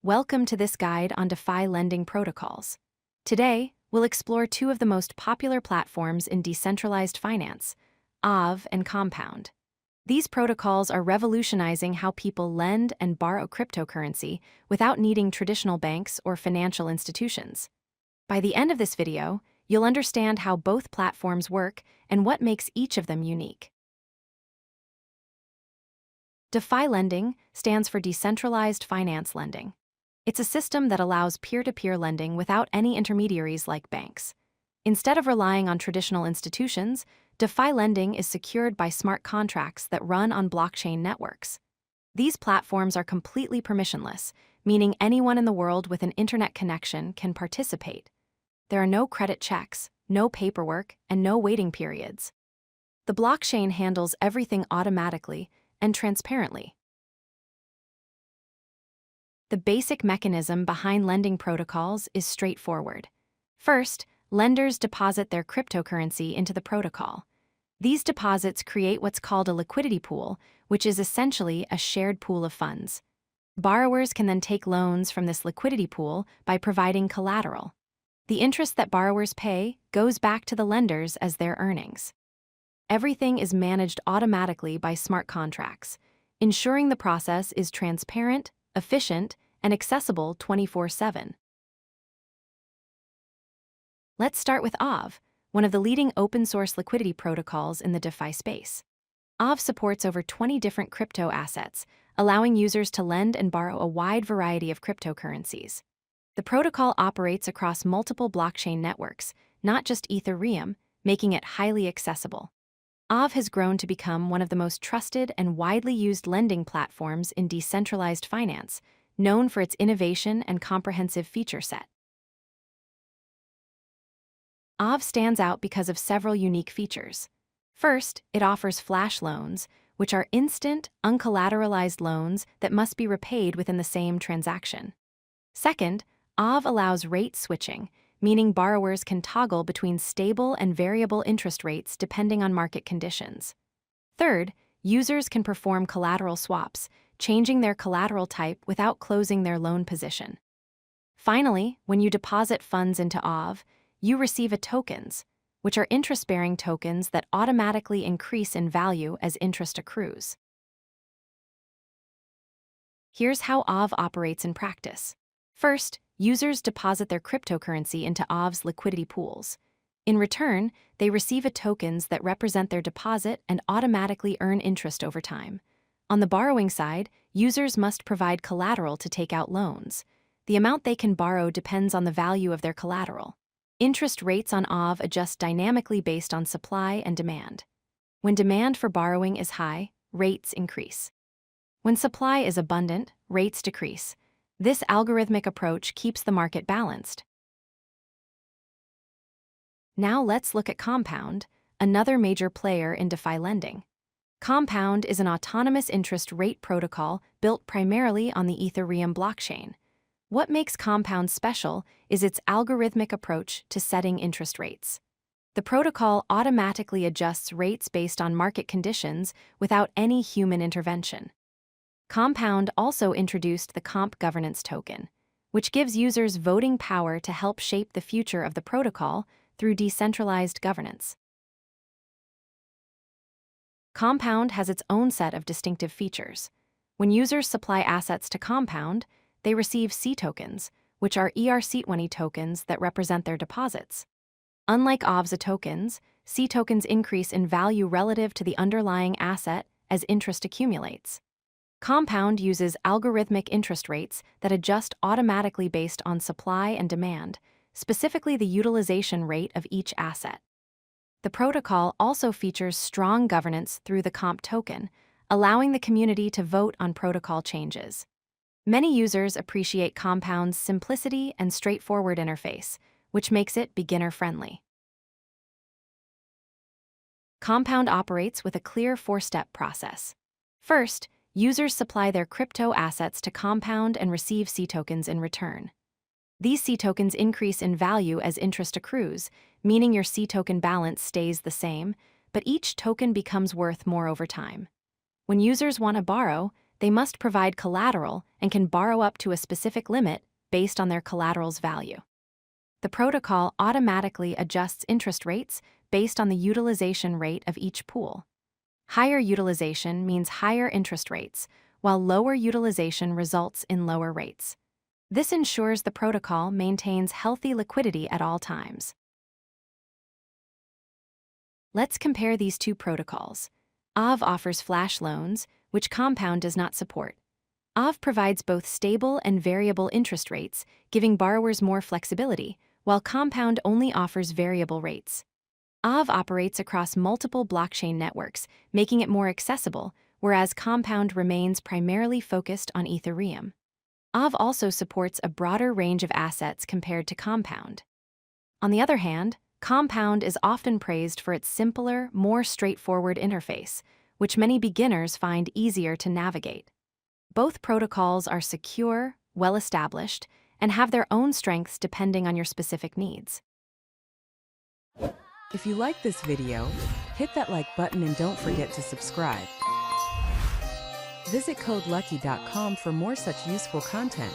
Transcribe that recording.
Welcome to this guide on DeFi lending protocols. Today, we'll explore two of the most popular platforms in decentralized finance, Aave and Compound. These protocols are revolutionizing how people lend and borrow cryptocurrency without needing traditional banks or financial institutions. By the end of this video, you'll understand how both platforms work and what makes each of them unique. DeFi lending stands for decentralized finance lending. It's a system that allows peer-to-peer lending without any intermediaries like banks. Instead of relying on traditional institutions, DeFi lending is secured by smart contracts that run on blockchain networks. These platforms are completely permissionless, meaning anyone in the world with an internet connection can participate. There are no credit checks, no paperwork, and no waiting periods. The blockchain handles everything automatically and transparently. The basic mechanism behind lending protocols is straightforward. First, lenders deposit their cryptocurrency into the protocol. These deposits create what's called a liquidity pool, which is essentially a shared pool of funds. Borrowers can then take loans from this liquidity pool by providing collateral. The interest that borrowers pay goes back to the lenders as their earnings. Everything is managed automatically by smart contracts, ensuring the process is transparent, efficient, and accessible 24/7. Let's start with Aave, one of the leading open-source liquidity protocols in the DeFi space. Aave supports over 20 different crypto assets, allowing users to lend and borrow a wide variety of cryptocurrencies. The protocol operates across multiple blockchain networks, not just Ethereum, making it highly accessible. Aave has grown to become one of the most trusted and widely used lending platforms in decentralized finance, known for its innovation and comprehensive feature set. Aave stands out because of several unique features. First, it offers flash loans, which are instant, uncollateralized loans that must be repaid within the same transaction. Second, Aave allows rate switching, meaning borrowers can toggle between stable and variable interest rates depending on market conditions. Third, users can perform collateral swaps, changing their collateral type without closing their loan position. Finally, when you deposit funds into Aave, you receive tokens, which are interest-bearing tokens that automatically increase in value as interest accrues. Here's how Aave operates in practice. First, users deposit their cryptocurrency into Aave's liquidity pools. In return, they receive tokens that represent their deposit and automatically earn interest over time. On the borrowing side, users must provide collateral to take out loans. The amount they can borrow depends on the value of their collateral. Interest rates on Aave adjust dynamically based on supply and demand. When demand for borrowing is high, rates increase. When supply is abundant, rates decrease. This algorithmic approach keeps the market balanced. Now let's look at Compound, another major player in DeFi lending. Compound is an autonomous interest rate protocol built primarily on the Ethereum blockchain. What makes Compound special is its algorithmic approach to setting interest rates. The protocol automatically adjusts rates based on market conditions without any human intervention. Compound also introduced the Comp governance token, which gives users voting power to help shape the future of the protocol through decentralized governance. Compound has its own set of distinctive features. When users supply assets to Compound, they receive C tokens, which are ERC20 tokens that represent their deposits. Unlike Aave's tokens, C tokens increase in value relative to the underlying asset as interest accumulates. Compound uses algorithmic interest rates that adjust automatically based on supply and demand, specifically the utilization rate of each asset. The protocol also features strong governance through the Comp token, allowing the community to vote on protocol changes. Many users appreciate Compound's simplicity and straightforward interface, which makes it beginner-friendly. Compound operates with a clear four-step process. First, users supply their crypto assets to Compound and receive C tokens in return. These C tokens increase in value as interest accrues, meaning your C token balance stays the same, but each token becomes worth more over time. When users want to borrow, they must provide collateral and can borrow up to a specific limit based on their collateral's value. The protocol automatically adjusts interest rates based on the utilization rate of each pool. Higher utilization means higher interest rates, while lower utilization results in lower rates. This ensures the protocol maintains healthy liquidity at all times. Let's compare these two protocols. Aave offers flash loans, which Compound does not support. Aave provides both stable and variable interest rates, giving borrowers more flexibility, while Compound only offers variable rates. Aave operates across multiple blockchain networks, making it more accessible, whereas Compound remains primarily focused on Ethereum. Aave also supports a broader range of assets compared to Compound. On the other hand, Compound is often praised for its simpler, more straightforward interface, which many beginners find easier to navigate. Both protocols are secure, well-established, and have their own strengths depending on your specific needs. If you like this video, hit that like button and don't forget to subscribe. Visit codelucky.com for more such useful content.